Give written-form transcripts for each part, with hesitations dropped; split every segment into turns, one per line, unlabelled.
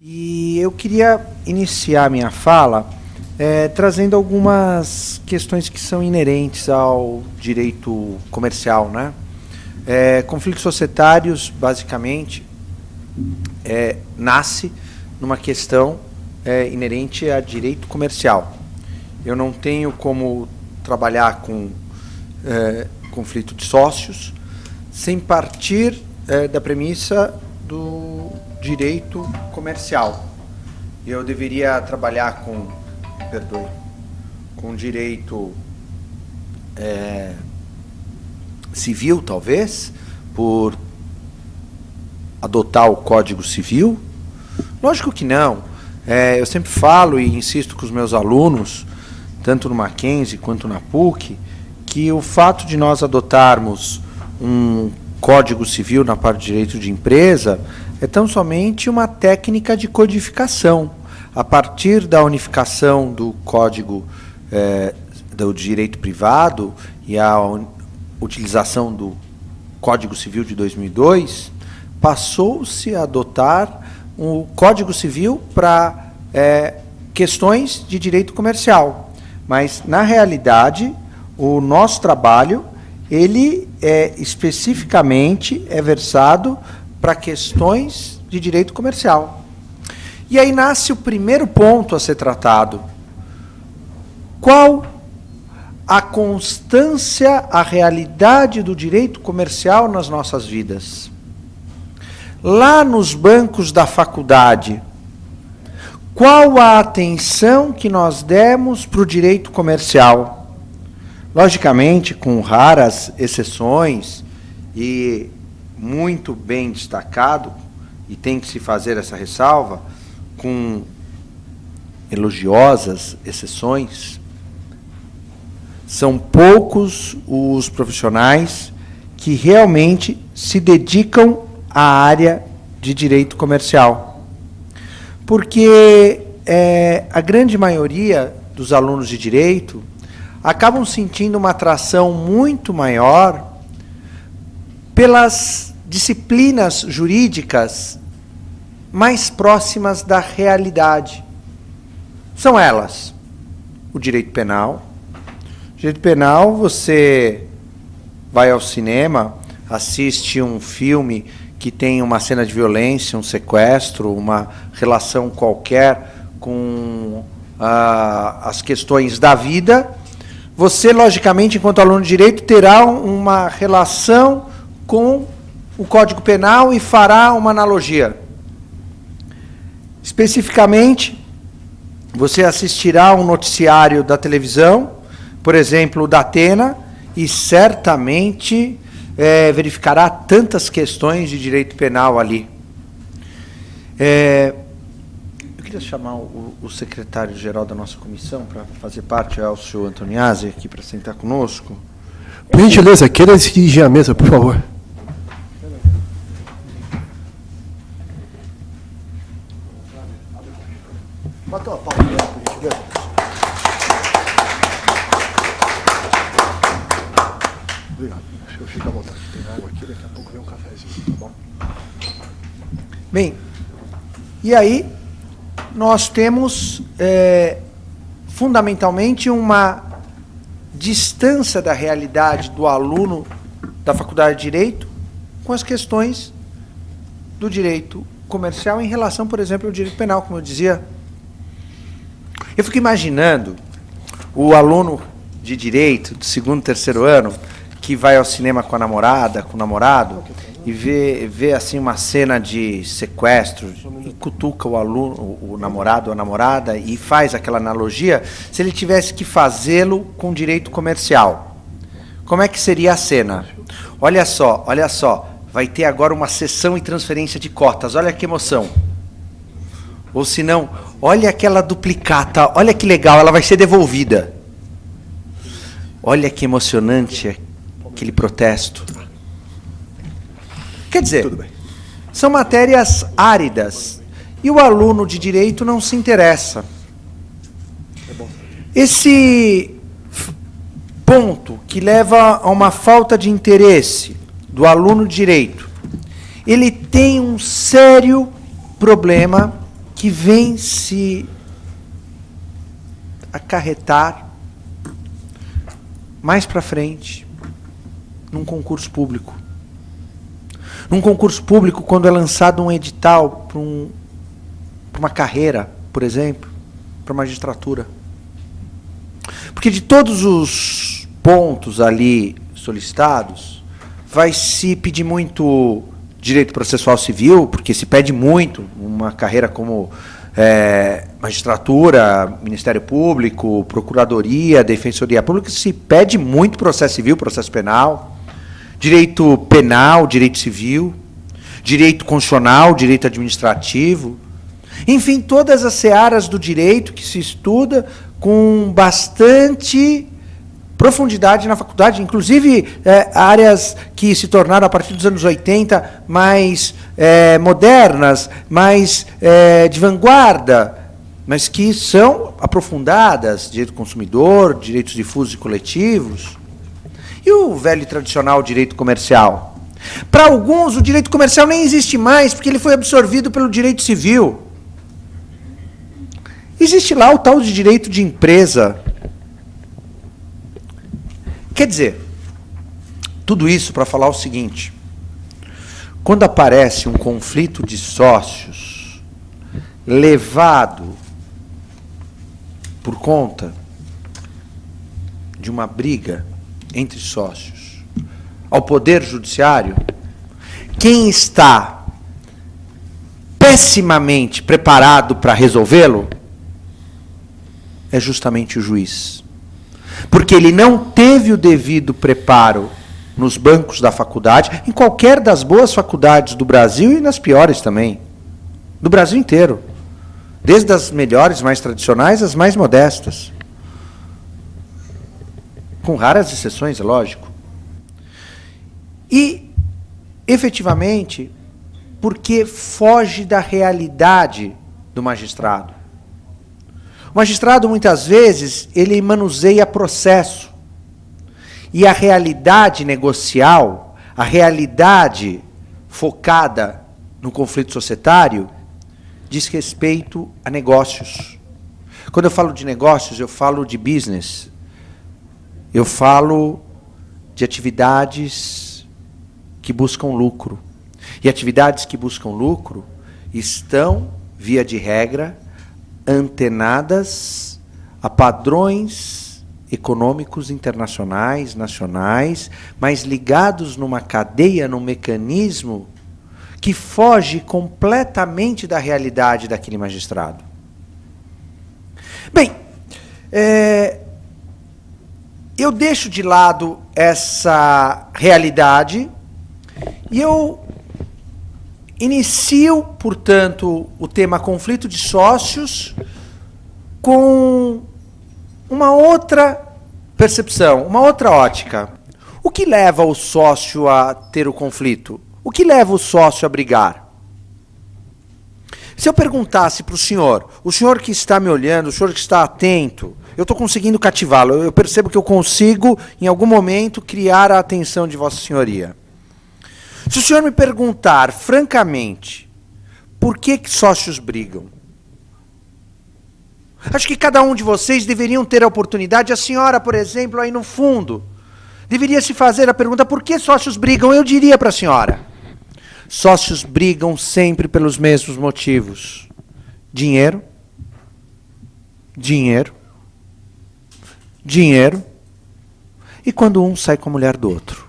E eu queria iniciar minha fala trazendo algumas questões que são inerentes ao direito comercial, né? Conflitos societários, basicamente, nasce numa questão inerente a direito comercial. Eu não tenho como trabalhar com conflito de sócios sem partir da premissa do direito comercial. Eu deveria trabalhar com direito civil, talvez, por adotar o Código Civil. Lógico que não. Eu sempre falo e insisto com os meus alunos, tanto no Mackenzie quanto na PUC, que o fato de nós adotarmos um Código Civil na parte de direito de empresa é tão somente uma técnica de codificação. A partir da unificação do Código do Direito Privado e a utilização do Código Civil de 2002, passou-se a adotar o Código Civil para questões de direito comercial. Mas, na realidade, o nosso trabalho, ele especificamente é versado para questões de direito comercial. E aí nasce o primeiro ponto a ser tratado. Qual a constância, a realidade do direito comercial nas nossas vidas? Lá nos bancos da faculdade, qual a atenção que nós demos para o direito comercial? Logicamente, com raras exceções e muito bem destacado, e tem que se fazer essa ressalva, com elogiosas exceções, são poucos os profissionais que realmente se dedicam à área de direito comercial. Porque a grande maioria dos alunos de direito acabam sentindo uma atração muito maior pelas disciplinas jurídicas mais próximas da realidade. São elas: o direito penal. Direito penal, você vai ao cinema, assiste um filme que tem uma cena de violência, um sequestro, uma relação qualquer com as questões da vida. Você, logicamente, enquanto aluno de direito, terá uma relação com o Código Penal e fará uma analogia. Especificamente, você assistirá um noticiário da televisão, por exemplo, o da Atena, e certamente verificará tantas questões de direito penal ali. Eu queria chamar o secretário-geral da nossa comissão para fazer parte, o senhor Antoniazzi, aqui para sentar conosco.
Por gentileza, queira se dirigir à mesa, por favor.
Bota uma palma, por gentileza.
Obrigado. Eu fico à vontade. Tem água aqui, daqui a pouco vem um cafezinho, tá bom?
Bem, e aí nós temos fundamentalmente uma distância da realidade do aluno da Faculdade de Direito com as questões do direito comercial em relação, por exemplo, ao direito penal, como eu dizia. Eu fico imaginando o aluno de direito do segundo, terceiro ano que vai ao cinema com a namorada, com o namorado, e vê assim uma cena de sequestro e cutuca o aluno, o namorado ou a namorada, e faz aquela analogia, se ele tivesse que fazê-lo com direito comercial. Como é que seria a cena? Olha só, vai ter agora uma cessão e transferência de cotas, olha que emoção. Ou se não, olha aquela duplicata, olha que legal, ela vai ser devolvida. Olha que emocionante aquele protesto. Quer dizer, são matérias áridas e o aluno de direito não se interessa. Esse ponto que leva a uma falta de interesse do aluno de direito, ele tem um sério problema que vem se acarretar mais para frente num concurso público. Num concurso público, quando é lançado um edital para uma carreira, por exemplo, para a magistratura. Porque de todos os pontos ali solicitados, vai se pedir muito direito processual civil, porque se pede muito uma carreira como magistratura, Ministério Público, Procuradoria, Defensoria Pública, se pede muito processo civil, processo penal, direito penal, direito civil, direito constitucional, direito administrativo, enfim, todas as searas do direito que se estuda com bastante profundidade na faculdade, inclusive áreas que se tornaram, a partir dos anos 80, mais modernas, mais de vanguarda, mas que são aprofundadas, direito do consumidor, direitos difusos e coletivos, e o velho e tradicional direito comercial. Para alguns, o direito comercial nem existe mais, porque ele foi absorvido pelo direito civil. Existe lá o tal de direito de empresa. Quer dizer, tudo isso para falar o seguinte: quando aparece um conflito de sócios levado por conta de uma briga entre sócios ao Poder Judiciário, quem está pessimamente preparado para resolvê-lo é justamente o juiz. Porque ele não teve o devido preparo nos bancos da faculdade, em qualquer das boas faculdades do Brasil e nas piores também, do Brasil inteiro. Desde as melhores, mais tradicionais, às mais modestas. Com raras exceções, é lógico. E, efetivamente, porque foge da realidade do magistrado. O magistrado, muitas vezes, ele manuseia processo. E a realidade negocial, a realidade focada no conflito societário, diz respeito a negócios. Quando eu falo de negócios, eu falo de business. Eu falo de atividades que buscam lucro. E atividades que buscam lucro estão, via de regra, antenadas a padrões econômicos internacionais, nacionais, mas ligados numa cadeia, num mecanismo que foge completamente da realidade daquele magistrado. Bem, eu deixo de lado essa realidade e eu inicio, portanto, o tema conflito de sócios com uma outra percepção, uma outra ótica. O que leva o sócio a ter o conflito? O que leva o sócio a brigar? Se eu perguntasse para o senhor que está me olhando, o senhor que está atento, eu estou conseguindo cativá-lo, eu percebo que eu consigo, em algum momento, criar a atenção de Vossa Senhoria. Se o senhor me perguntar, francamente, por que sócios brigam? Acho que cada um de vocês deveriam ter a oportunidade, a senhora, por exemplo, aí no fundo, deveria se fazer a pergunta, por que sócios brigam? Eu diria para a senhora, sócios brigam sempre pelos mesmos motivos. Dinheiro, dinheiro, dinheiro, e quando um sai com a mulher do outro.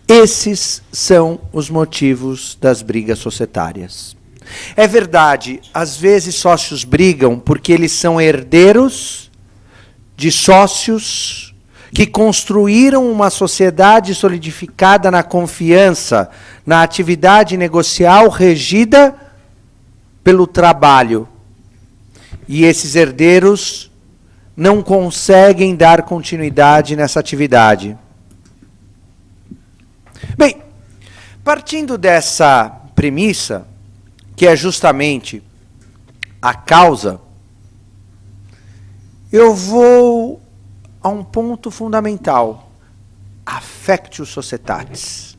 Esses são os motivos das brigas societárias. É verdade, às vezes sócios brigam porque eles são herdeiros de sócios que construíram uma sociedade solidificada na confiança, na atividade negocial regida pelo trabalho. E esses herdeiros não conseguem dar continuidade nessa atividade. Bem, partindo dessa premissa, que é justamente a causa, eu vou a um ponto fundamental, affectio societatis.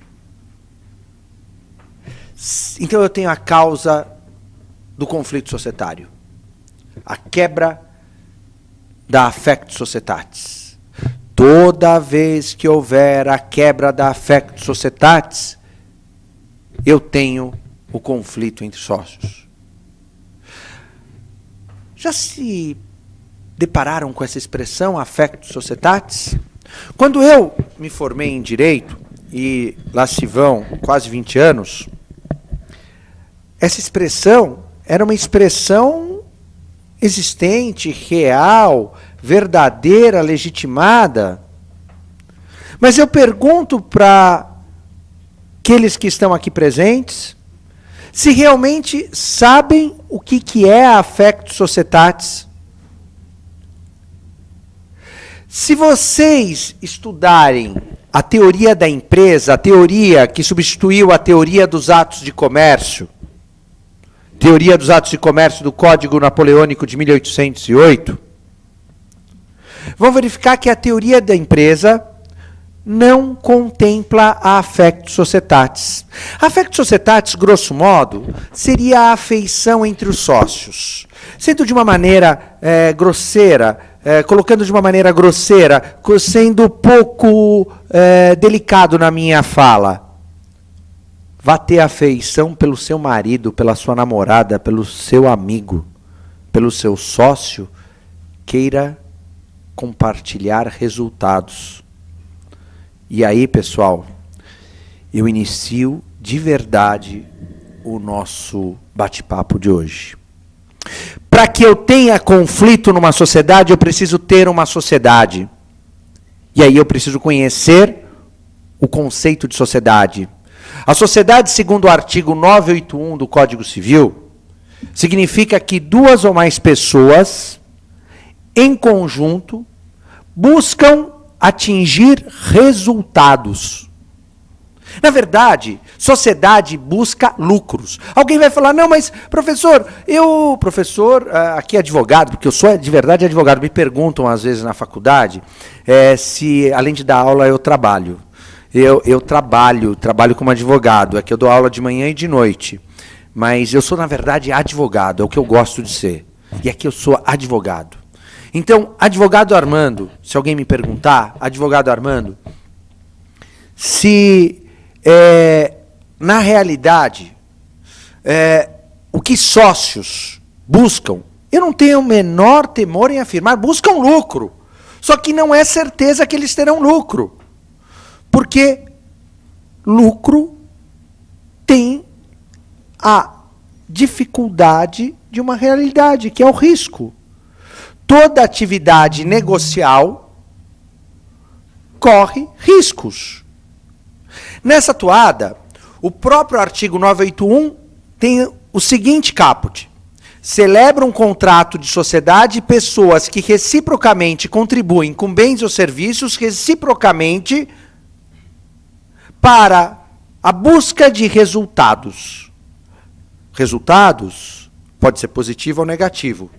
Então eu tenho a causa do conflito societário. A quebra da affectio societatis. Toda vez que houver a quebra da affectio societatis, eu tenho o conflito entre sócios. Já se depararam com essa expressão, affectio societatis? Quando eu me formei em Direito, e lá se vão quase 20 anos, essa expressão era uma expressão existente, real, verdadeira, legitimada. Mas eu pergunto para aqueles que estão aqui presentes se realmente sabem o que é a affectio societatis. Se vocês estudarem a teoria da empresa, a teoria que substituiu a teoria dos atos de comércio, teoria dos atos de comércio do Código Napoleônico de 1808, vão verificar que a teoria da empresa não contempla a affectio societatis. A affectio societatis, grosso modo, seria a afeição entre os sócios. Sendo de uma maneira grosseira, colocando de uma maneira grosseira, sendo pouco delicado na minha fala, vá ter afeição pelo seu marido, pela sua namorada, pelo seu amigo, pelo seu sócio, queira compartilhar resultados. E aí, pessoal, eu inicio de verdade o nosso bate-papo de hoje. Para que eu tenha conflito numa sociedade, eu preciso ter uma sociedade. E aí eu preciso conhecer o conceito de sociedade. A sociedade, segundo o artigo 981 do Código Civil, significa que duas ou mais pessoas, em conjunto, buscam atingir resultados. Na verdade, sociedade busca lucros. Alguém vai falar, não, mas professor, aqui é advogado, porque eu sou de verdade advogado, me perguntam às vezes na faculdade se além de dar aula eu trabalho. Eu trabalho como advogado, é que eu dou aula de manhã e de noite. Mas eu sou, na verdade, advogado, é o que eu gosto de ser. E aqui eu sou advogado. Então, advogado Armando, se alguém me perguntar, advogado Armando, se na realidade o que sócios buscam, eu não tenho o menor temor em afirmar, buscam lucro. Só que não é certeza que eles terão lucro. Porque lucro tem a dificuldade de uma realidade, que é o risco. Toda atividade negocial corre riscos. Nessa toada, o próprio artigo 981 tem o seguinte caput: celebra um contrato de sociedade pessoas que reciprocamente contribuem com bens ou serviços reciprocamente para a busca de resultados. Resultados pode ser positivo ou negativo.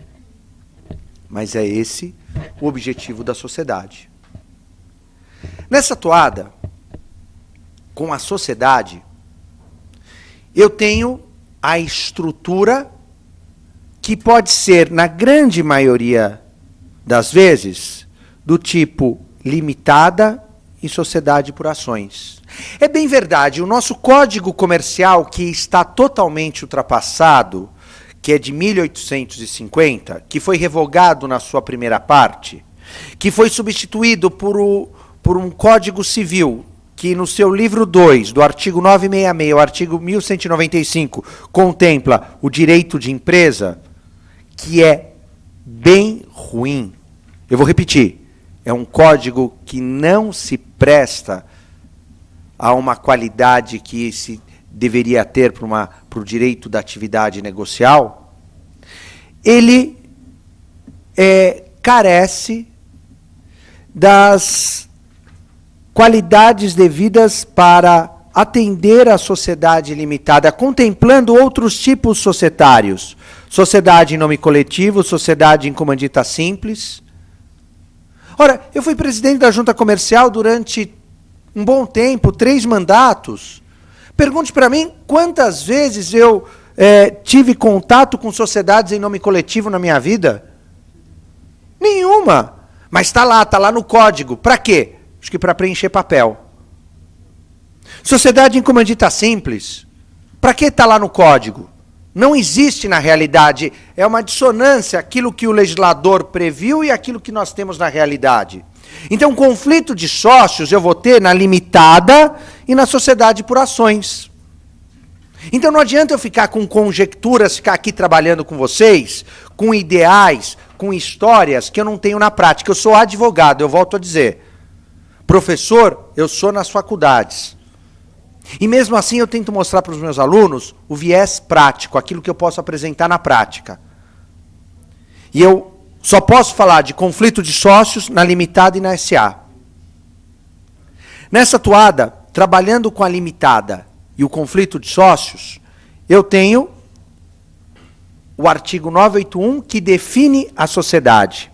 Mas é esse o objetivo da sociedade. Nessa toada, com a sociedade, eu tenho a estrutura que pode ser, na grande maioria das vezes, do tipo limitada e sociedade por ações. É bem verdade, o nosso Código Comercial, que está totalmente ultrapassado, que é de 1850, que foi revogado na sua primeira parte, que foi substituído por um Código Civil, que no seu livro 2, do artigo 966 ao artigo 1195, contempla o direito de empresa, que é bem ruim. Eu vou repetir, é um código que não se presta a uma qualidade que se deveria ter para o direito da atividade negocial. Ele carece das qualidades devidas para atender a sociedade limitada, contemplando outros tipos societários. Sociedade em nome coletivo, sociedade em comandita simples. Ora, eu fui presidente da Junta Comercial durante um bom tempo, 3 mandatos, Pergunte para mim quantas vezes eu tive contato com sociedades em nome coletivo na minha vida. Nenhuma. Mas está lá no código. Para quê? Acho que para preencher papel. Sociedade em comandita simples. Para que está lá no código? Não existe na realidade. É uma dissonância aquilo que o legislador previu e aquilo que nós temos na realidade. Então, conflito de sócios eu vou ter na limitada e na sociedade por ações. Então não adianta eu ficar com conjecturas, ficar aqui trabalhando com vocês, com ideais, com histórias que eu não tenho na prática. Eu sou advogado, eu volto a dizer. Professor, eu sou nas faculdades. E mesmo assim eu tento mostrar para os meus alunos o viés prático, aquilo que eu posso apresentar na prática. E eu só posso falar de conflito de sócios na limitada e na SA. Nessa toada, trabalhando com a limitada e o conflito de sócios, eu tenho o artigo 981 que define a sociedade.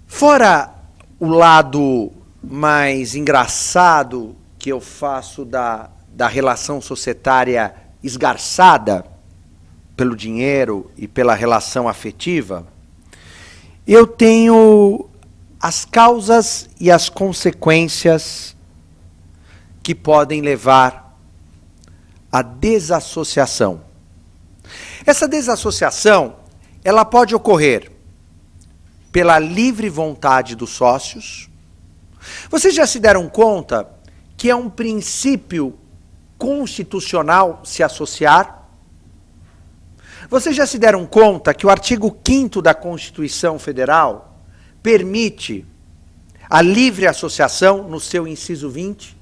Fora o lado mais engraçado que eu faço da relação societária esgarçada pelo dinheiro e pela relação afetiva, eu tenho as causas e as consequências que podem levar à desassociação. Essa desassociação, ela pode ocorrer pela livre vontade dos sócios. Vocês já se deram conta que é um princípio constitucional se associar? Vocês já se deram conta que o artigo 5º da Constituição Federal permite a livre associação no seu inciso 20?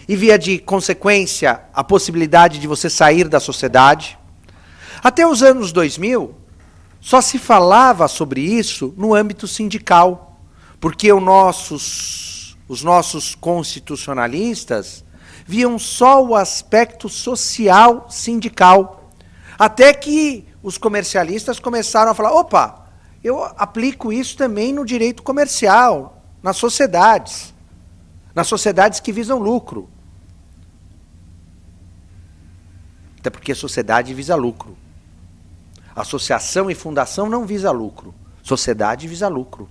E via de consequência, a possibilidade de você sair da sociedade? Até os anos 2000, só se falava sobre isso no âmbito sindical, porque os nossos constitucionalistas viam só o aspecto social sindical. Até que os comercialistas começaram a falar, opa, eu aplico isso também no direito comercial, nas sociedades que visam lucro. Até porque a sociedade visa lucro. Associação e fundação não visa lucro. Sociedade visa lucro.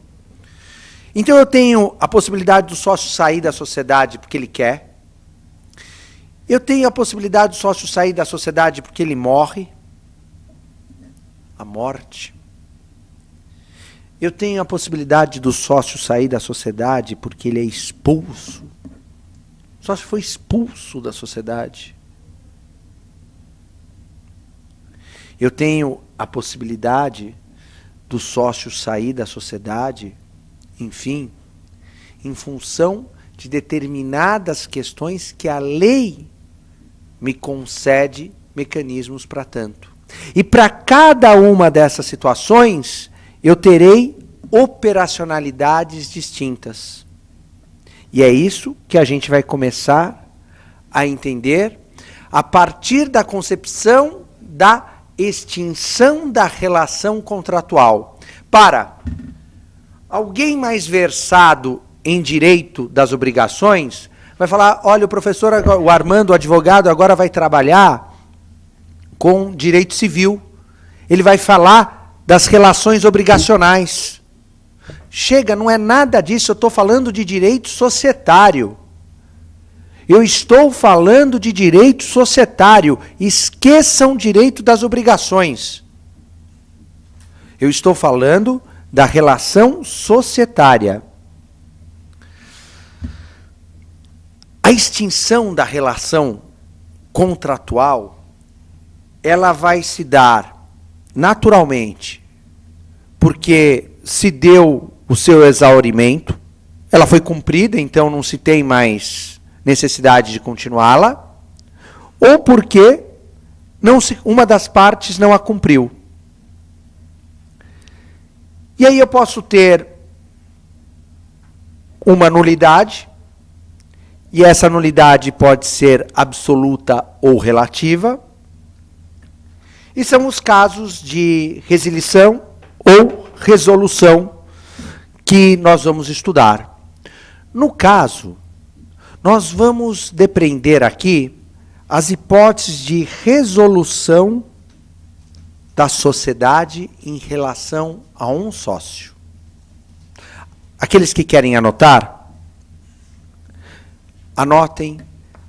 Então eu tenho a possibilidade do sócio sair da sociedade porque ele quer. Eu tenho a possibilidade do sócio sair da sociedade porque ele morre. A morte. Eu tenho a possibilidade do sócio sair da sociedade porque ele é expulso. O sócio foi expulso da sociedade. Eu tenho a possibilidade do sócio sair da sociedade, enfim, em função de determinadas questões que a lei me concede mecanismos para tanto. E para cada uma dessas situações, eu terei operacionalidades distintas. E é isso que a gente vai começar a entender a partir da concepção da extinção da relação contratual. Para alguém mais versado em direito das obrigações, vai falar, olha, o professor, o Armando, o advogado, agora vai trabalhar com direito civil. Ele vai falar das relações obrigacionais. Chega, não é nada disso, eu estou falando de direito societário. Eu estou falando de direito societário. Esqueçam o direito das obrigações. Eu estou falando da relação societária. A extinção da relação contratual, ela vai se dar naturalmente, porque se deu o seu exaurimento, ela foi cumprida, então não se tem mais necessidade de continuá-la, ou porque uma das partes não a cumpriu. E aí eu posso ter uma nulidade, e essa nulidade pode ser absoluta ou relativa, e são os casos de resilição ou resolução que nós vamos estudar. No caso, nós vamos depreender aqui as hipóteses de resolução da sociedade em relação a um sócio. Aqueles que querem anotar, anotem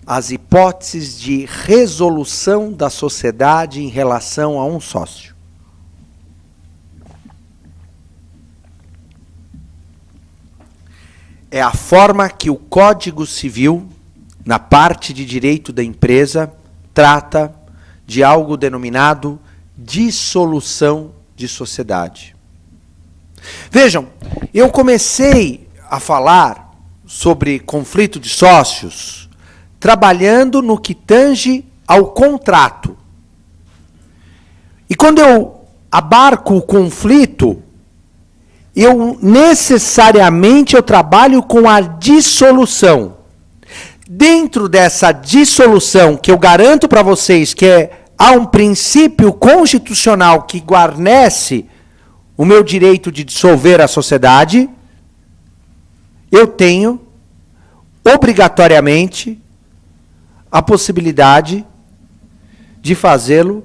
as hipóteses de resolução da sociedade em relação a um sócio. É a forma que o Código Civil, na parte de direito da empresa, trata de algo denominado dissolução de sociedade. Vejam, eu comecei a falar sobre conflito de sócios trabalhando no que tange ao contrato. E quando eu abarco o conflito, eu necessariamente trabalho com a dissolução. Dentro dessa dissolução, que eu garanto para vocês que há um princípio constitucional que guarnece o meu direito de dissolver a sociedade, eu tenho, obrigatoriamente, a possibilidade de fazê-lo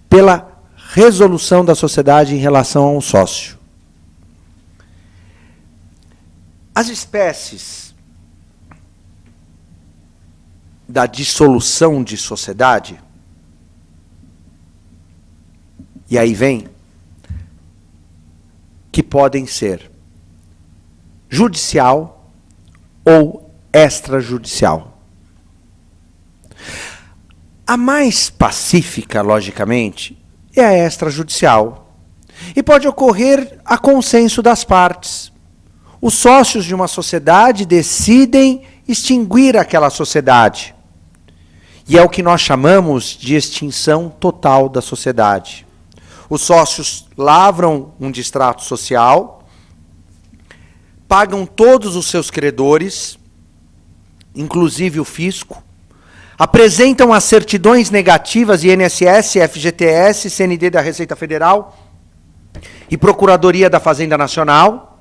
pela resolução da sociedade em relação a um sócio. As espécies da dissolução de sociedade, e aí vem, que podem ser judicial ou extrajudicial. A mais pacífica, logicamente, é a extrajudicial. E pode ocorrer a consenso das partes. Os sócios de uma sociedade decidem extinguir aquela sociedade. E é o que nós chamamos de extinção total da sociedade. Os sócios lavram um distrato social, pagam todos os seus credores, inclusive o fisco, apresentam as certidões negativas INSS, FGTS, CND da Receita Federal e Procuradoria da Fazenda Nacional,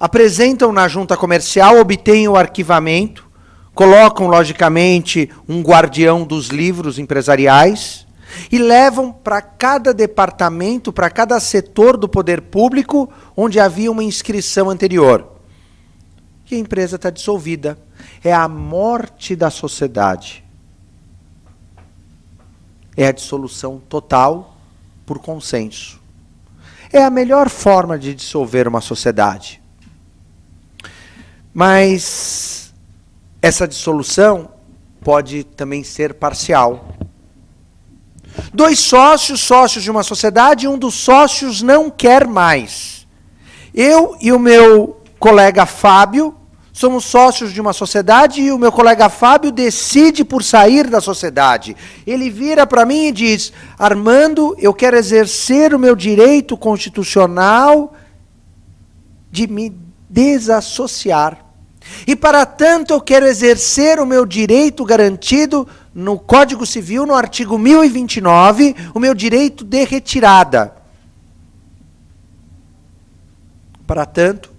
apresentam na junta comercial, obtêm o arquivamento, colocam, logicamente, um guardião dos livros empresariais e levam para cada departamento, para cada setor do poder público onde havia uma inscrição anterior. E a empresa está dissolvida. É a morte da sociedade. É a dissolução total por consenso. É a melhor forma de dissolver uma sociedade. Mas essa dissolução pode também ser parcial. Dois sócios de uma sociedade, e um dos sócios não quer mais. Eu e o meu colega Fábio somos sócios de uma sociedade e o meu colega Fábio decide por sair da sociedade. Ele vira para mim e diz: Armando, eu quero exercer o meu direito constitucional de me desassociar. E para tanto eu quero exercer o meu direito garantido no Código Civil, no artigo 1029, o meu direito de retirada. Para tanto,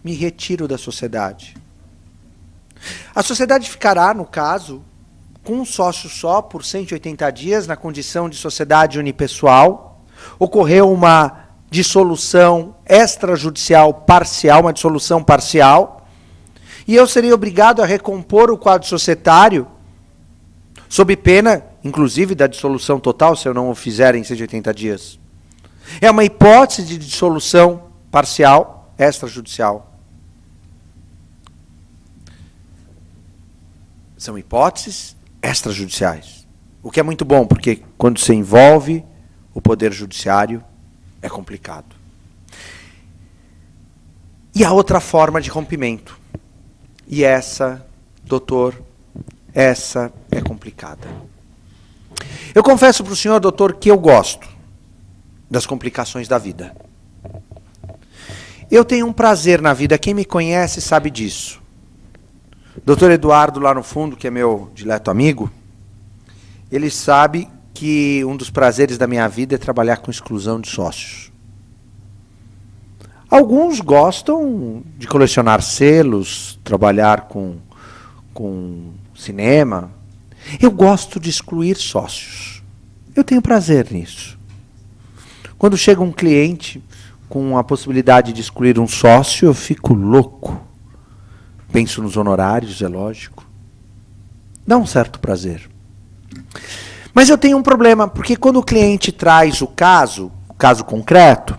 me retiro da sociedade. A sociedade ficará, no caso, com um sócio só por 180 dias, na condição de sociedade unipessoal. Ocorreu uma dissolução extrajudicial parcial, uma dissolução parcial, e eu serei obrigado a recompor o quadro societário, sob pena, inclusive, da dissolução total, se eu não o fizer em 180 dias. É uma hipótese de dissolução parcial, extrajudicial. São hipóteses extrajudiciais. O que é muito bom, porque quando se envolve o poder judiciário, é complicado. E a outra forma de rompimento. E essa, doutor, essa é complicada. Eu confesso para o senhor, doutor, que eu gosto das complicações da vida. Eu tenho um prazer na vida, quem me conhece sabe disso. Doutor Eduardo, lá no fundo, que é meu dileto amigo, ele sabe que um dos prazeres da minha vida é trabalhar com exclusão de sócios. Alguns gostam de colecionar selos, trabalhar com cinema. Eu gosto de excluir sócios. Eu tenho prazer nisso. Quando chega um cliente com a possibilidade de excluir um sócio, eu fico louco. Penso nos honorários, é lógico. Dá um certo prazer. Mas eu tenho um problema, porque quando o cliente traz o caso concreto,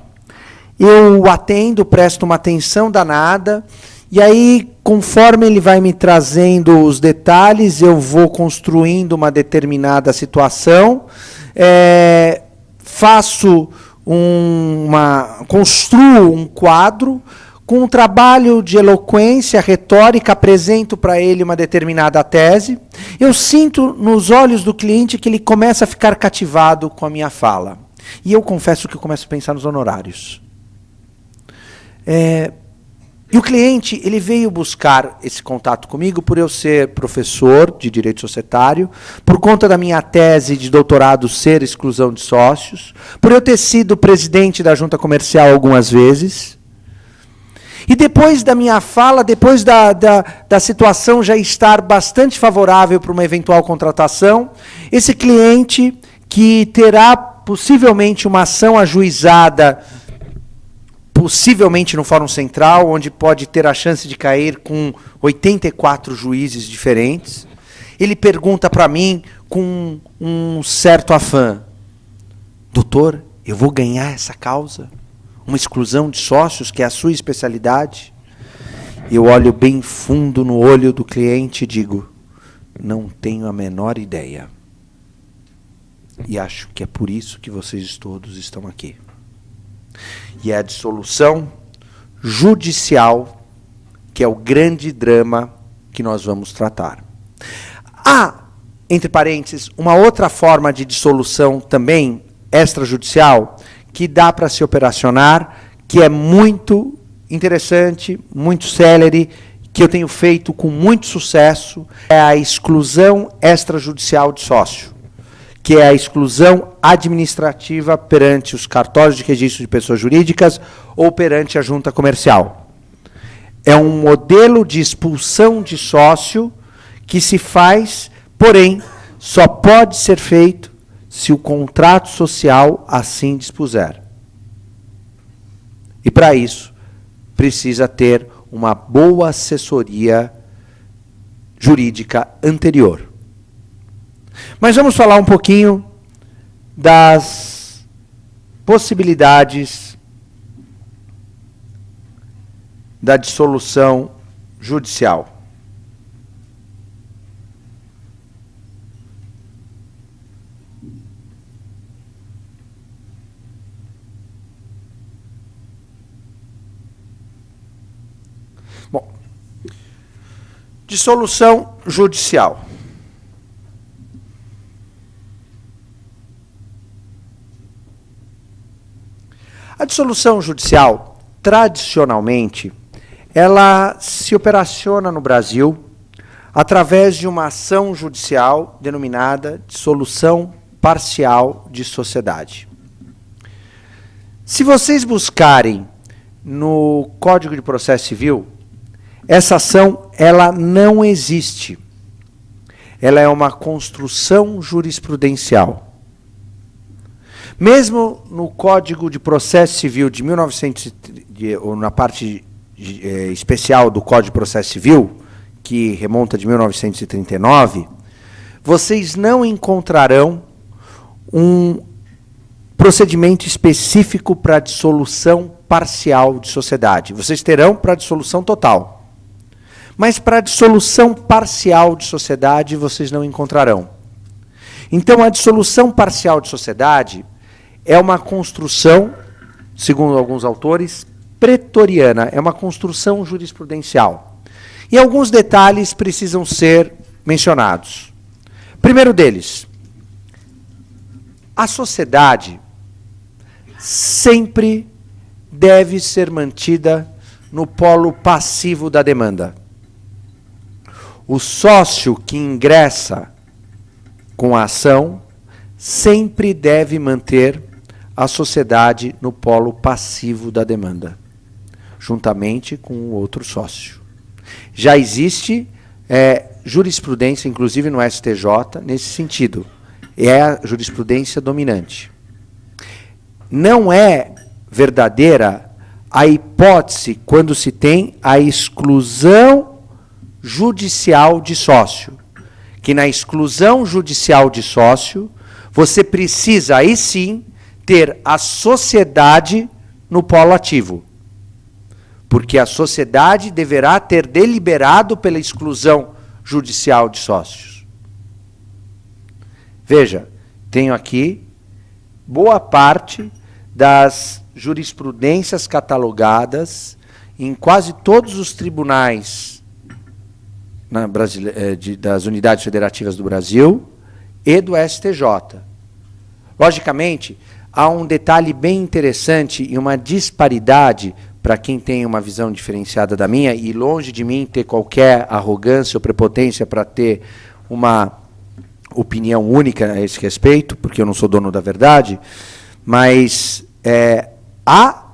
eu atendo, presto uma atenção danada, e aí, conforme ele vai me trazendo os detalhes, eu vou construindo uma determinada situação, construo um quadro, com um trabalho de eloquência, retórica, apresento para ele uma determinada tese. Eu sinto nos olhos do cliente que ele começa a ficar cativado com a minha fala. E eu confesso que eu começo a pensar nos honorários. E o cliente, ele veio buscar esse contato comigo por eu ser professor de direito societário, por conta da minha tese de doutorado ser exclusão de sócios, por eu ter sido presidente da junta comercial algumas vezes. E depois da minha fala, depois da situação já estar bastante favorável para uma eventual contratação, esse cliente que terá possivelmente uma ação ajuizada, possivelmente no Fórum Central, onde pode ter a chance de cair com 84 juízes diferentes, ele pergunta para mim com um certo afã: doutor, eu vou ganhar essa causa? Uma exclusão de sócios, que é a sua especialidade? Eu olho bem fundo no olho do cliente e digo: não tenho a menor ideia. E acho que é por isso que vocês todos estão aqui. E é a dissolução judicial que é o grande drama que nós vamos tratar. Há, entre parênteses, uma outra forma de dissolução também extrajudicial que dá para se operacionar, que é muito interessante, muito célere, que eu tenho feito com muito sucesso, é a exclusão extrajudicial de sócio, que é a exclusão administrativa perante os cartórios de registro de pessoas jurídicas ou perante a junta comercial. É um modelo de expulsão de sócio que se faz, porém, só pode ser feito se o contrato social assim dispuser. E para isso, precisa ter uma boa assessoria jurídica anterior. Mas vamos falar um pouquinho das possibilidades da dissolução judicial. Bom, dissolução judicial. A dissolução judicial, tradicionalmente, ela se operaciona no Brasil através de uma ação judicial denominada dissolução parcial de sociedade. Se vocês buscarem no Código de Processo Civil, essa ação ela não existe. Ela é uma construção jurisprudencial. Mesmo no Código de Processo Civil de 1900, ou na parte especial do Código de Processo Civil, que remonta de 1939, vocês não encontrarão um procedimento específico para dissolução parcial de sociedade. Vocês terão para dissolução total. Mas para dissolução parcial de sociedade, vocês não encontrarão. Então, a dissolução parcial de sociedade é uma construção, segundo alguns autores, pretoriana, é uma construção jurisprudencial. E alguns detalhes precisam ser mencionados. Primeiro deles, a sociedade sempre deve ser mantida no polo passivo da demanda. O sócio que ingressa com a ação sempre deve manter a sociedade no polo passivo da demanda. juntamente com o outro sócio. Já existe jurisprudência, inclusive no STJ, nesse sentido. É a jurisprudência dominante. Não é verdadeira a hipótese quando se tem a exclusão judicial de sócio. Que na exclusão judicial de sócio, você precisa, aí sim, ter a sociedade no polo ativo. Porque a sociedade deverá ter deliberado pela exclusão judicial de sócios. Veja, tenho aqui boa parte das jurisprudências catalogadas em quase todos os tribunais das unidades federativas do Brasil e do STJ. Logicamente, há um detalhe bem interessante e uma disparidade para quem tem uma visão diferenciada da minha, e longe de mim ter qualquer arrogância ou prepotência para ter uma opinião única a esse respeito, porque eu não sou dono da verdade, mas há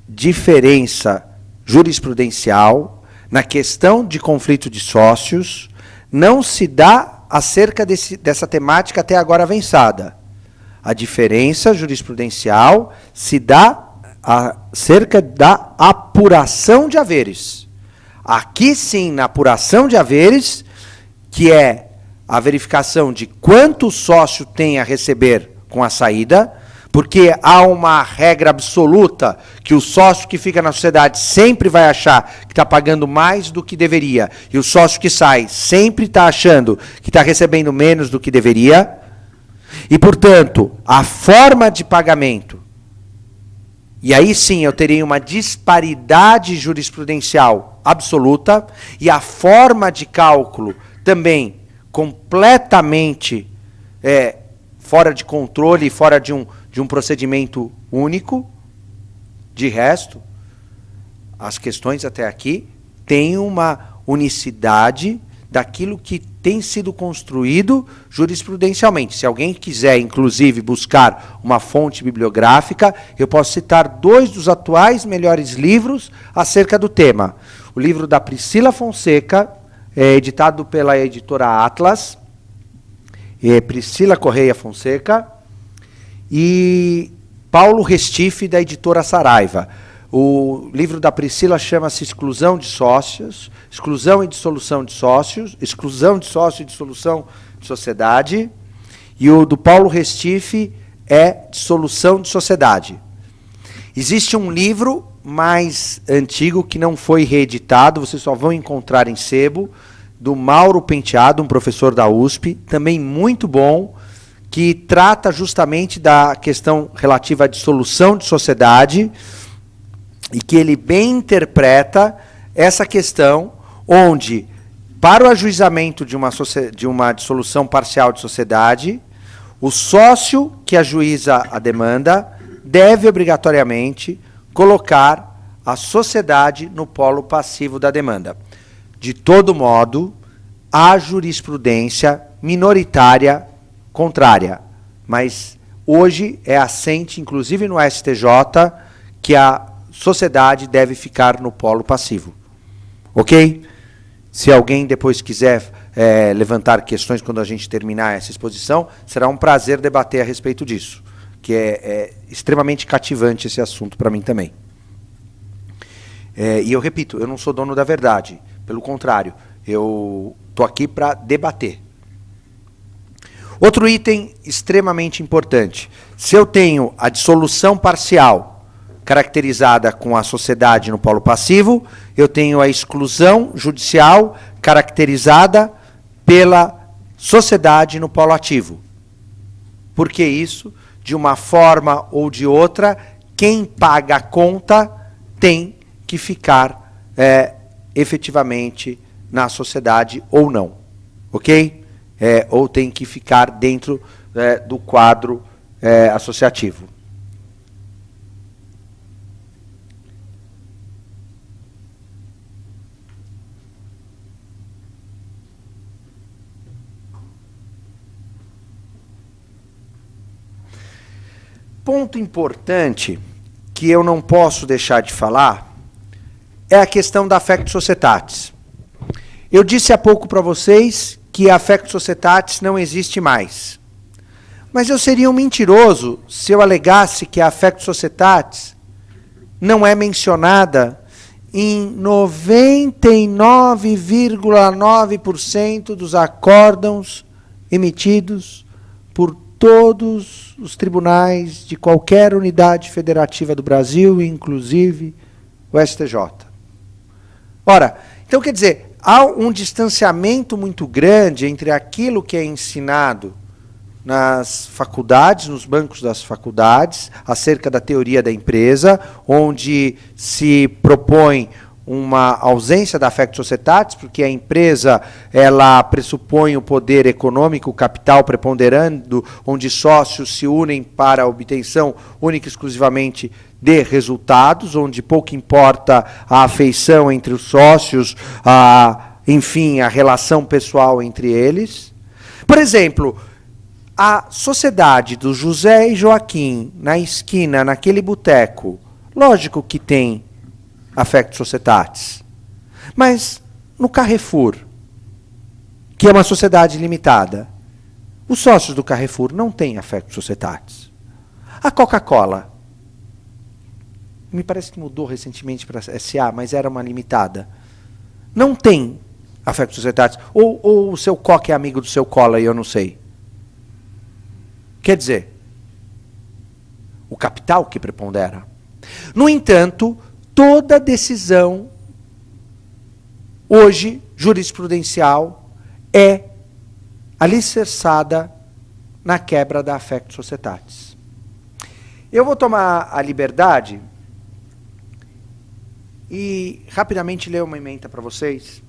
diferença jurisprudencial na questão de conflito de sócios, não se dá acerca dessa temática até agora avançada. A diferença jurisprudencial se dá acerca da apuração de haveres. Aqui sim, na apuração de haveres, que é a verificação de quanto o sócio tem a receber com a saída, porque há uma regra absoluta que o sócio que fica na sociedade sempre vai achar que está pagando mais do que deveria, e o sócio que sai sempre está achando que está recebendo menos do que deveria, e, portanto, a forma de pagamento, e aí sim eu teria uma disparidade jurisprudencial absoluta, e a forma de cálculo também completamente fora de controle e fora de um procedimento único. De resto, as questões até aqui têm uma unicidade daquilo que tem sido construído jurisprudencialmente. Se alguém quiser, inclusive, buscar uma fonte bibliográfica, eu posso citar 2 dos atuais melhores livros acerca do tema. O livro da Priscila Fonseca, editado pela editora Atlas, Priscila Correia Fonseca, e Paulo Restife, da editora Saraiva. O livro da Priscila chama-se Exclusão de Sócios, Exclusão e Dissolução de Sócios, Exclusão de Sócio e Dissolução de Sociedade, e o do Paulo Restife é Dissolução de Sociedade. Existe um livro mais antigo que não foi reeditado, vocês só vão encontrar em sebo, do Mauro Penteado, um professor da USP, também muito bom, que trata justamente da questão relativa à dissolução de sociedade, e que ele bem interpreta essa questão, onde, para o ajuizamento de uma dissolução parcial de sociedade, o sócio que ajuiza a demanda deve obrigatoriamente colocar a sociedade no polo passivo da demanda. De todo modo, há jurisprudência minoritária contrária, mas hoje é assente, inclusive no STJ, que a sociedade deve ficar no polo passivo. Ok? Se alguém depois quiser levantar questões quando a gente terminar essa exposição, será um prazer debater a respeito disso, que é extremamente cativante esse assunto para mim também. E eu repito, eu não sou dono da verdade, pelo contrário, eu estou aqui para debater. Outro item extremamente importante, se eu tenho a dissolução parcial caracterizada com a sociedade no polo passivo, eu tenho a exclusão judicial caracterizada pela sociedade no polo ativo. Por que isso? De uma forma ou de outra, quem paga a conta tem que ficar efetivamente na sociedade ou não. Ok? Ou tem que ficar dentro do quadro associativo. Ponto importante que eu não posso deixar de falar é a questão da affectio societatis. Eu disse há pouco para vocês que a affectio societatis não existe mais. Mas eu seria um mentiroso se eu alegasse que a affectio societatis não é mencionada em 99,9% dos acórdãos emitidos por todos os tribunais de qualquer unidade federativa do Brasil, inclusive o STJ. Ora, então quer dizer, há um distanciamento muito grande entre aquilo que é ensinado nas faculdades, nos bancos das faculdades, acerca da teoria da empresa, onde se propõe uma ausência da affectio societatis, porque a empresa ela pressupõe o poder econômico, o capital preponderando, onde sócios se unem para a obtenção única e exclusivamente de resultados, onde pouco importa a afeição entre os sócios, enfim, a relação pessoal entre eles. Por exemplo, a sociedade do José e Joaquim, na esquina, naquele boteco, lógico que tem affectio societatis. Mas no Carrefour, que é uma sociedade limitada, os sócios do Carrefour não têm affectio societatis. A Coca-Cola, me parece que mudou recentemente para SA, mas era uma limitada, não tem affectio societatis. Ou o seu Coca é amigo do seu Cola e eu não sei. Quer dizer, o capital que prepondera. No entanto, toda decisão, hoje, jurisprudencial, é alicerçada na quebra da affectio societatis. Eu vou tomar a liberdade e rapidamente ler uma ementa para vocês.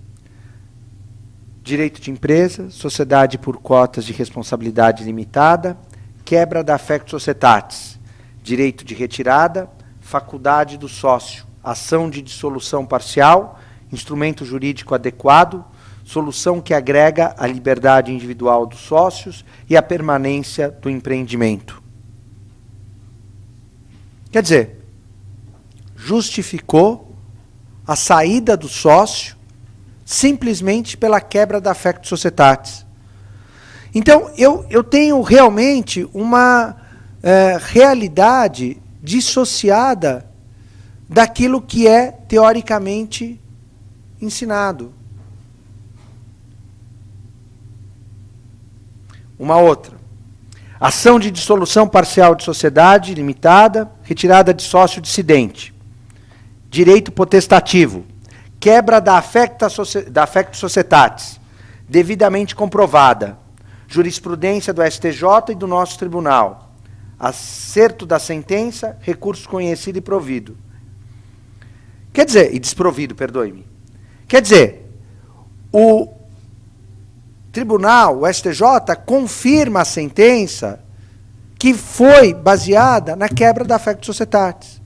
Direito de empresa, sociedade por cotas de responsabilidade limitada, quebra da affectio societatis, direito de retirada, faculdade do sócio, ação de dissolução parcial, instrumento jurídico adequado, solução que agrega a liberdade individual dos sócios e a permanência do empreendimento. Quer dizer, justificou a saída do sócio simplesmente pela quebra da affectio societatis. Então, eu tenho realmente uma realidade dissociada daquilo que é teoricamente ensinado. Uma outra. Ação de dissolução parcial de sociedade limitada, retirada de sócio dissidente. Direito potestativo. Quebra da affectio societatis, devidamente comprovada. Jurisprudência do STJ e do nosso tribunal. Acerto da sentença, recurso conhecido e provido. Quer dizer, e desprovido, perdoe-me. Quer dizer, o tribunal, o STJ, confirma a sentença que foi baseada na quebra da affectio societatis.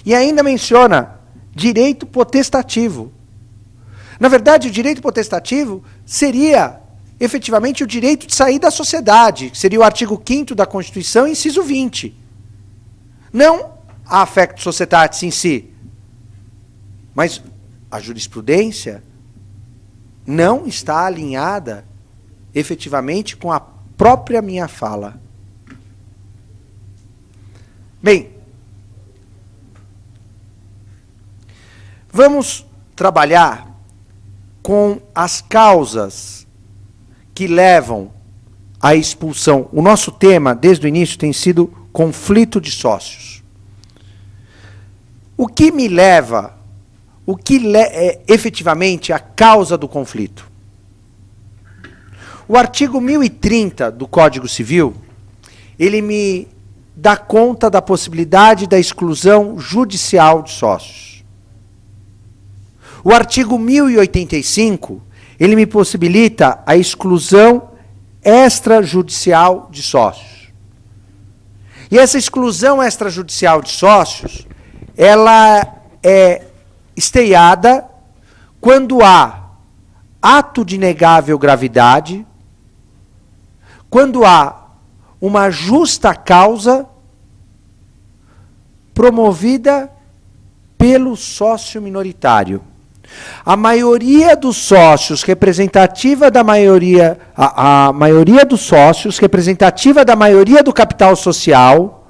E ainda menciona direito potestativo. Na verdade, o direito potestativo seria efetivamente o direito de sair da sociedade, que seria o artigo 5º da Constituição, inciso 20. Não a affectio societatis em si. Mas a jurisprudência não está alinhada efetivamente com a própria minha fala. Bem, vamos trabalhar com as causas que levam à expulsão. O nosso tema, desde o início, tem sido conflito de sócios. O que me leva, é efetivamente a causa do conflito? O artigo 1030 do Código Civil, ele me dá conta da possibilidade da exclusão judicial de sócios. O artigo 1085, ele me possibilita a exclusão extrajudicial de sócios. E essa exclusão extrajudicial de sócios, ela é esteiada quando há ato de negável gravidade, quando há uma justa causa promovida pelo sócio minoritário. A maioria dos sócios, representativa da maioria, a maioria dos sócios, representativa da maioria do capital social,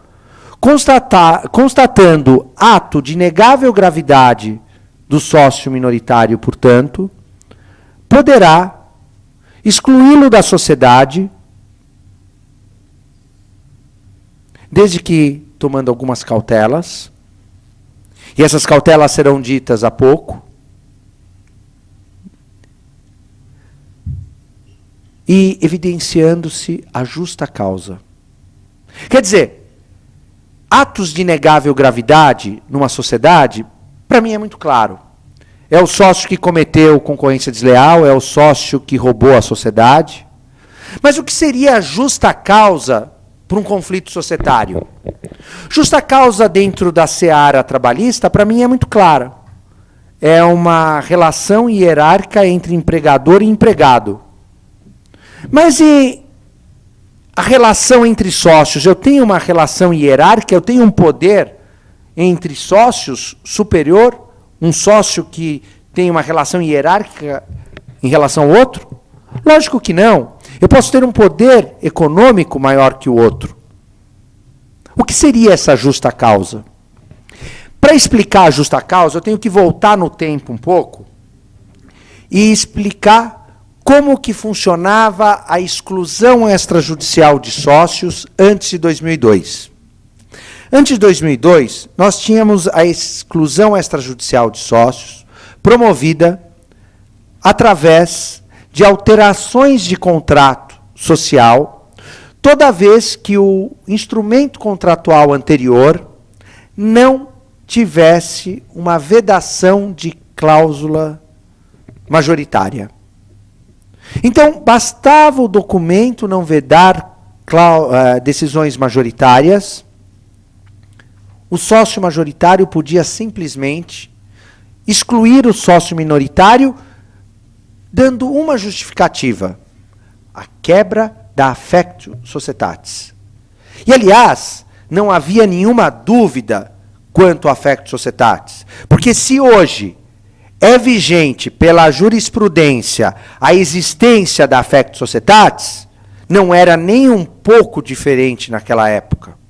constatando ato de inegável gravidade do sócio minoritário, portanto, poderá excluí-lo da sociedade, desde que tomando algumas cautelas, e essas cautelas serão ditas há pouco, e evidenciando-se a justa causa. Quer dizer, atos de inegável gravidade numa sociedade, para mim é muito claro. É o sócio que cometeu concorrência desleal, é o sócio que roubou a sociedade. Mas o que seria a justa causa para um conflito societário? Justa causa dentro da seara trabalhista, para mim é muito clara. É uma relação hierárquica entre empregador e empregado. Mas e a relação entre sócios? Eu tenho uma relação hierárquica, eu tenho um poder entre sócios superior, um sócio que tem uma relação hierárquica em relação ao outro? Lógico que não. Eu posso ter um poder econômico maior que o outro. O que seria essa justa causa? Para explicar a justa causa, eu tenho que voltar no tempo um pouco e explicar como que funcionava a exclusão extrajudicial de sócios antes de 2002. Antes de 2002, nós tínhamos a exclusão extrajudicial de sócios promovida através de alterações de contrato social, toda vez que o instrumento contratual anterior não tivesse uma vedação de cláusula majoritária. Então, bastava o documento não vedar decisões majoritárias, o sócio majoritário podia simplesmente excluir o sócio minoritário, dando uma justificativa: a quebra da affectio societatis. E, aliás, não havia nenhuma dúvida quanto à affectio societatis, porque se hoje é vigente pela jurisprudência a existência da affectio societatis, não era nem um pouco diferente naquela época.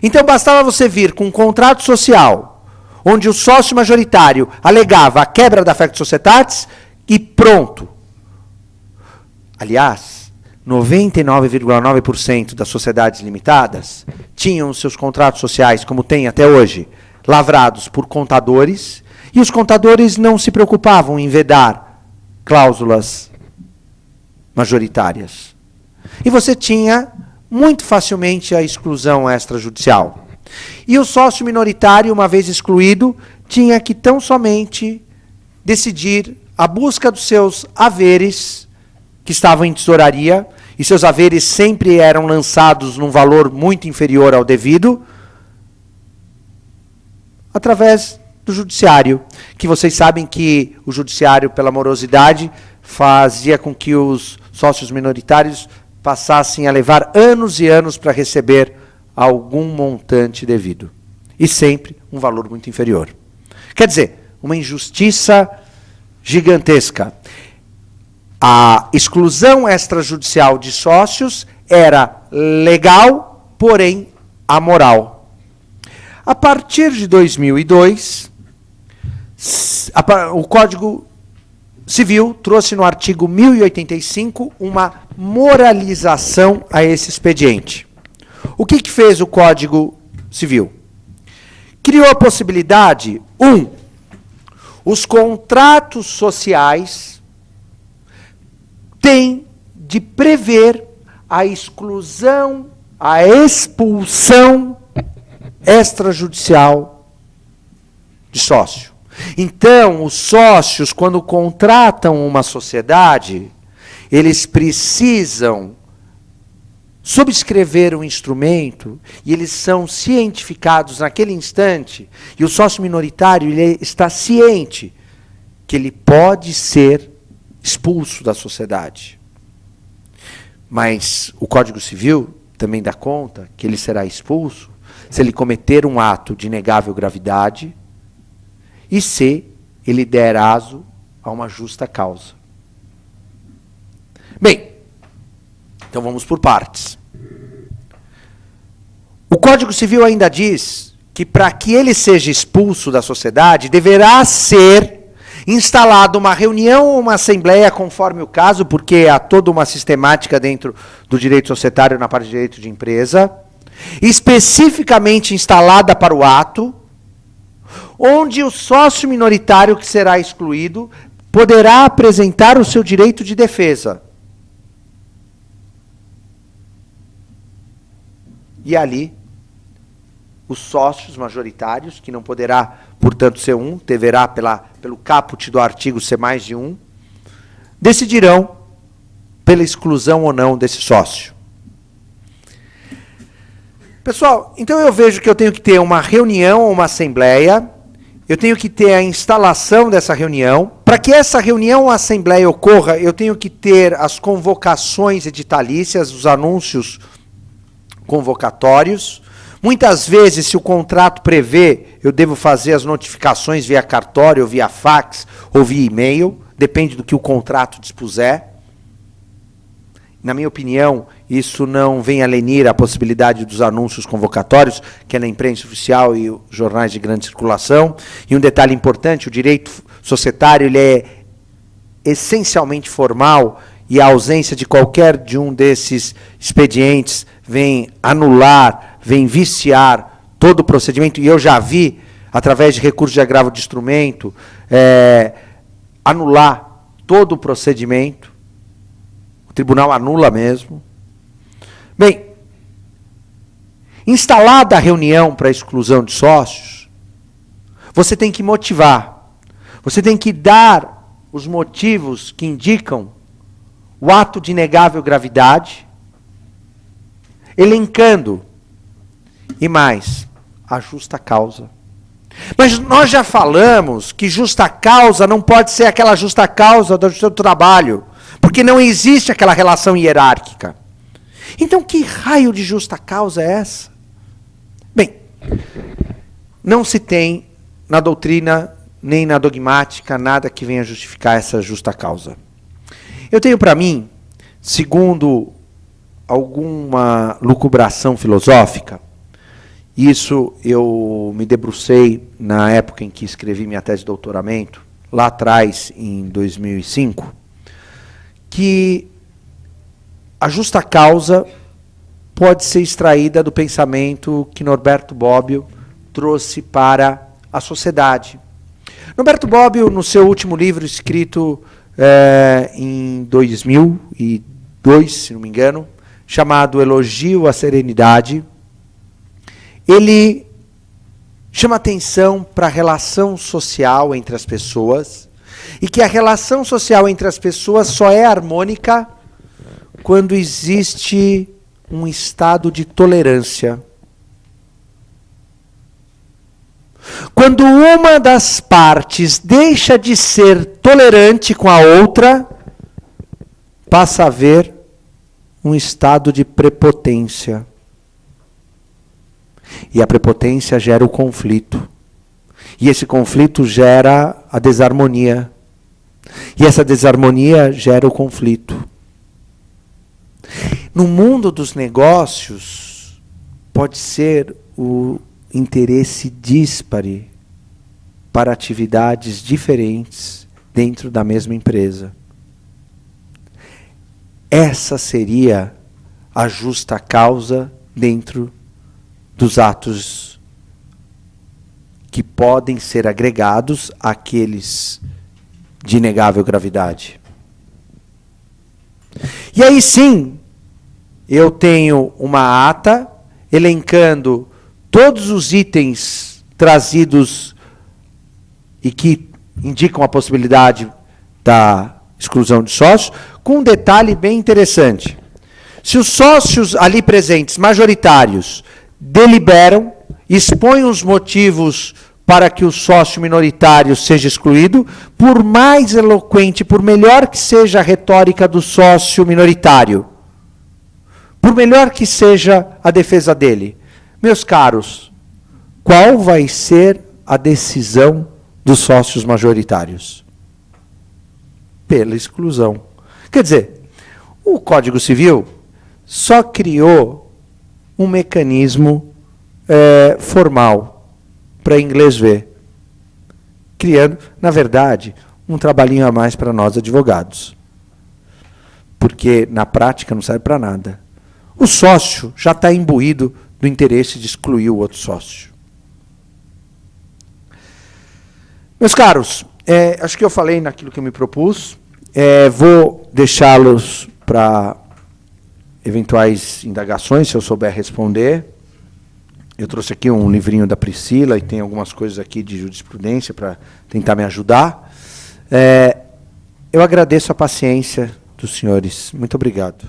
Então bastava você vir com um contrato social, onde o sócio majoritário alegava a quebra da affectio societatis e pronto. Aliás, 99,9% das sociedades limitadas tinham seus contratos sociais, como tem até hoje, lavrados por contadores, e os contadores não se preocupavam em vedar cláusulas majoritárias. E você tinha muito facilmente a exclusão extrajudicial. E o sócio minoritário, uma vez excluído, tinha que tão somente decidir a busca dos seus haveres, que estavam em tesouraria, e seus haveres sempre eram lançados num valor muito inferior ao devido, através do judiciário, que vocês sabem que o judiciário, pela morosidade, fazia com que os sócios minoritários passassem a levar anos e anos para receber algum montante devido. E sempre um valor muito inferior. Quer dizer, uma injustiça gigantesca. A exclusão extrajudicial de sócios era legal, porém amoral. A partir de 2002, o Código Civil trouxe no artigo 1085 uma moralização a esse expediente. O que fez o Código Civil? Criou a possibilidade, os contratos sociais têm de prever a exclusão, a expulsão extrajudicial de sócio. Então, os sócios, quando contratam uma sociedade, eles precisam subscrever um instrumento e eles são cientificados naquele instante, e o sócio minoritário ele está ciente que ele pode ser expulso da sociedade. Mas o Código Civil também dá conta que ele será expulso se ele cometer um ato de inegável gravidade, e se ele der aso a uma justa causa. Bem, então vamos por partes. O Código Civil ainda diz que para que ele seja expulso da sociedade, deverá ser instalada uma reunião ou uma assembleia, conforme o caso, porque há toda uma sistemática dentro do direito societário na parte de direito de empresa, especificamente instalada para o ato, onde o sócio minoritário que será excluído poderá apresentar o seu direito de defesa. E ali, os sócios majoritários, que não poderá, portanto, ser um, deverá, pelo caput do artigo, ser mais de um, decidirão pela exclusão ou não desse sócio. Pessoal, então eu vejo que eu tenho que ter uma reunião ou uma assembleia, eu tenho que ter a instalação dessa reunião. Para que essa reunião ou assembleia ocorra, eu tenho que ter as convocações editalícias, os anúncios convocatórios. Muitas vezes, se o contrato prevê, eu devo fazer as notificações via cartório, ou via fax, ou via e-mail, depende do que o contrato dispuser. Na minha opinião, isso não vem a lenir a possibilidade dos anúncios convocatórios, que é na imprensa oficial e os jornais de grande circulação. E um detalhe importante, o direito societário ele é essencialmente formal, e a ausência de qualquer de um desses expedientes vem anular, vem viciar todo o procedimento, e eu já vi, através de recurso de agravo de instrumento, anular todo o procedimento. O tribunal anula mesmo. Bem, instalada a reunião para exclusão de sócios, você tem que motivar, você tem que dar os motivos que indicam o ato de inegável gravidade, elencando, e mais, a justa causa. Mas nós já falamos que justa causa não pode ser aquela justa causa do seu trabalho, porque não existe aquela relação hierárquica. Então, que raio de justa causa é essa? Bem, não se tem na doutrina, nem na dogmática, nada que venha justificar essa justa causa. Eu tenho para mim, segundo alguma lucubração filosófica, isso eu me debrucei na época em que escrevi minha tese de doutoramento, lá atrás, em 2005, que a justa causa pode ser extraída do pensamento que Norberto Bobbio trouxe para a sociedade. Norberto Bobbio, no seu último livro, escrito em 2002, se não me engano, chamado Elogio à Serenidade, ele chama atenção para a relação social entre as pessoas, e que a relação social entre as pessoas só é harmônica quando existe um estado de tolerância. Quando uma das partes deixa de ser tolerante com a outra, passa a haver um estado de prepotência. E a prepotência gera o conflito. E esse conflito gera a desarmonia. E essa desarmonia gera o conflito. No mundo dos negócios, pode ser o interesse díspare para atividades diferentes dentro da mesma empresa. Essa seria a justa causa dentro dos atos que podem ser agregados àqueles de inegável gravidade. E aí sim, eu tenho uma ata elencando todos os itens trazidos e que indicam a possibilidade da exclusão de sócios, com um detalhe bem interessante. Se os sócios ali presentes, majoritários, deliberam, expõem os motivos para que o sócio minoritário seja excluído, por mais eloquente, por melhor que seja a retórica do sócio minoritário, por melhor que seja a defesa dele, meus caros, qual vai ser a decisão dos sócios majoritários? Pela exclusão. Quer dizer, o Código Civil só criou um mecanismo formal para inglês ver, criando, na verdade, um trabalhinho a mais para nós advogados. Porque, na prática, não serve para nada. O sócio já está imbuído do interesse de excluir o outro sócio. Meus caros, acho que eu falei naquilo que eu me propus. Vou deixá-los para eventuais indagações, se eu souber responder. Eu trouxe aqui um livrinho da Priscila e tem algumas coisas aqui de jurisprudência para tentar me ajudar. Eu agradeço a paciência dos senhores. Muito obrigado.